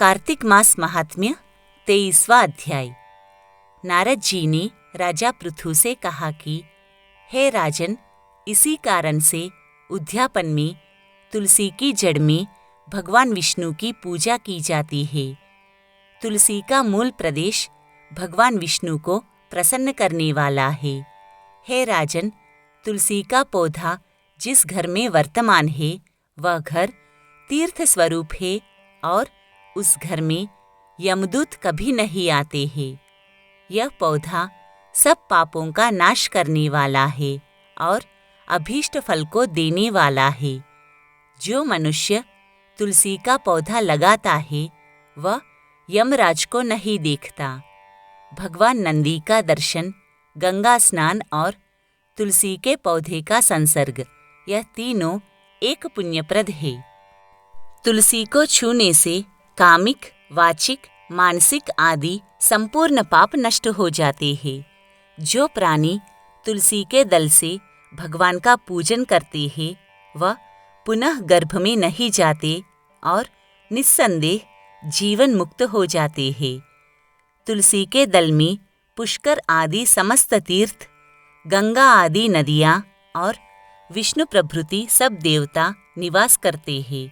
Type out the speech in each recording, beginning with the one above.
कार्तिक मास महात्म्य 23वां अध्याय। नारद जी ने राजा पृथु से कहा कि हे राजन, इसी कारण से उद्यापन में तुलसी की जड़ में भगवान विष्णु की पूजा की जाती है। तुलसी का मूल प्रदेश भगवान विष्णु को प्रसन्न करने वाला है। हे राजन, तुलसी का पौधा जिस घर में वर्तमान है वह घर तीर्थ स्वरूप है और उस घर में यमदूत कभी नहीं आते हैं। यह पौधा सब पापों का नाश करने वाला है और अभीष्ट फल को देने वाला है। जो मनुष्य तुलसी का पौधा लगाता है वह यमराज को नहीं देखता। भगवान नंदी का दर्शन, गंगा स्नान और तुलसी के पौधे का संसर्ग, यह तीनों एक पुण्यप्रद है। तुलसी को छूने से कामिक, वाचिक, मानसिक आदि संपूर्ण पाप नष्ट हो जाते हैं। जो प्राणी तुलसी के दल से भगवान का पूजन करते हैं वह पुनः गर्भ में नहीं जाते और निस्संदेह जीवन मुक्त हो जाते हैं। तुलसी के दल में पुष्कर आदि समस्त तीर्थ, गंगा आदि नदियाँ और विष्णु प्रभृति सब देवता निवास करते हैं।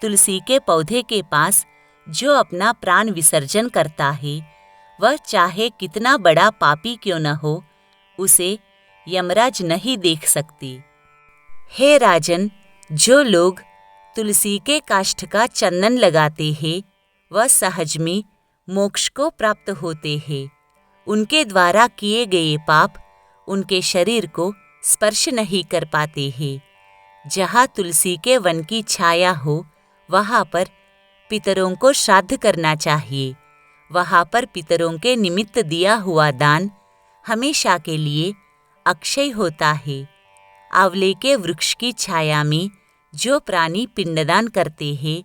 तुलसी के पौधे के पास जो अपना प्राण विसर्जन करता है वह चाहे कितना बड़ा पापी क्यों न हो, उसे यमराज नहीं देख सकते। हे राजन, जो लोग तुलसी के काष्ठ का चंदन लगाते हैं वह सहज में मोक्ष को प्राप्त होते हैं। उनके द्वारा किए गए पाप उनके शरीर को स्पर्श नहीं कर पाते हैं। जहाँ तुलसी के वन की छाया हो वहाँ पर पितरों को श्राद्ध करना चाहिए। वहाँ पर पितरों के निमित्त दिया हुआ दान हमेशा के लिए अक्षय होता है। आंवले के वृक्ष की छाया में जो प्राणी पिंडदान करते हैं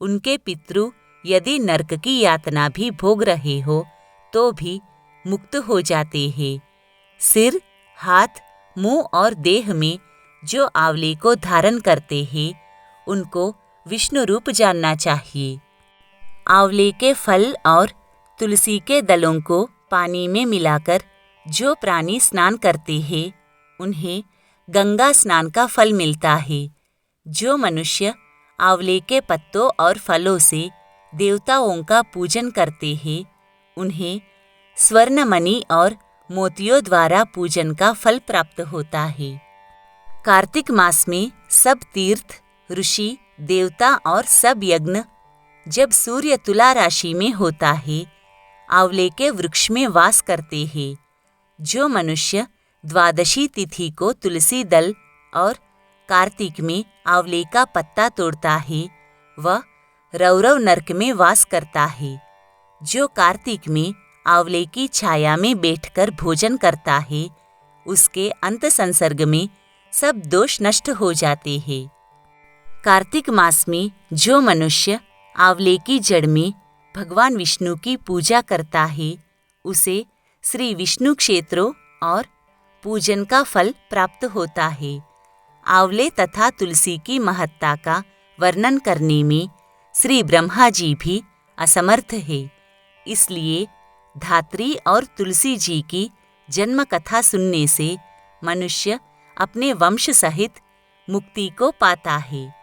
उनके पितृ यदि नरक की यातना भी भोग रहे हो तो भी मुक्त हो जाते हैं। सिर, हाथ, मुंह और देह में जो आंवले को धारण करते हैं उनको विष्णु रूप जानना चाहिए। आंवले के फल और तुलसी के दलों को पानी में मिलाकर जो प्राणी स्नान करते हैं उन्हें गंगा स्नान का फल मिलता है। जो मनुष्य आंवले के पत्तों और फलों से देवताओं का पूजन करते हैं उन्हें स्वर्णमणि और मोतियों द्वारा पूजन का फल प्राप्त होता है। कार्तिक मास में सब तीर्थ, ऋषि, देवता और सब यज्ञ जब सूर्य तुला राशि में होता है आंवले के वृक्ष में वास करते हैं। जो मनुष्य द्वादशी तिथि को तुलसी दल और कार्तिक में आंवले का पत्ता तोड़ता है वह रौरव नरक में वास करता है। जो कार्तिक में आंवले की छाया में बैठकर भोजन करता है उसके अंत संसर्ग में सब दोष नष्ट हो जाते हैं। कार्तिक मास में जो मनुष्य आंवले की जड़ में भगवान विष्णु की पूजा करता है उसे श्री विष्णु क्षेत्रों और पूजन का फल प्राप्त होता है। आंवले तथा तुलसी की महत्ता का वर्णन करने में श्री ब्रह्मा जी भी असमर्थ है। इसलिए धात्री और तुलसी जी की जन्म कथा सुनने से मनुष्य अपने वंश सहित मुक्ति को पाता है।